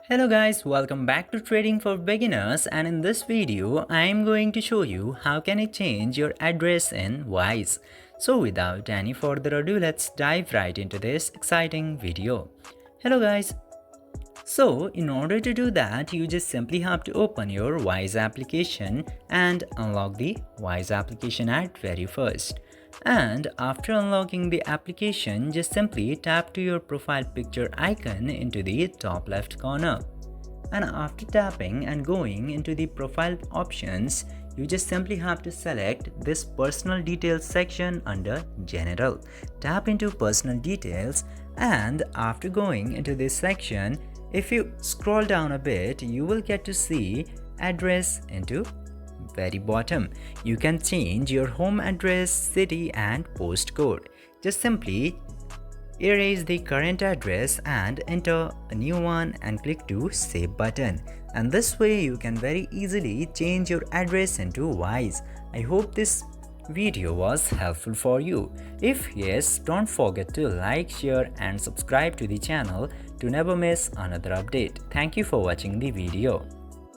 Hello guys, welcome back to Trading for Beginners, and in this video I am going to show you how can you change your address in Wise. So without any further ado, let's dive right into this exciting video. Hello guys. So in order to do that, you just simply have to open your Wise application and unlock the Wise application at very first. And after unlocking the application, just simply tap to your profile picture icon into the top left corner. And after tapping and going into the profile options, you just simply have to select this personal details section under general. Tap into personal details, and after going into this section, if you scroll down a bit, you will get to see address into very bottom. You can change your home address, city and postcode. Just simply erase the current address and enter a new one and click to save button, and this way you can very easily change your address into Wise. I hope this video was helpful for you. If yes, don't forget to like, share and subscribe to the channel to never miss another update. Thank you for watching the video.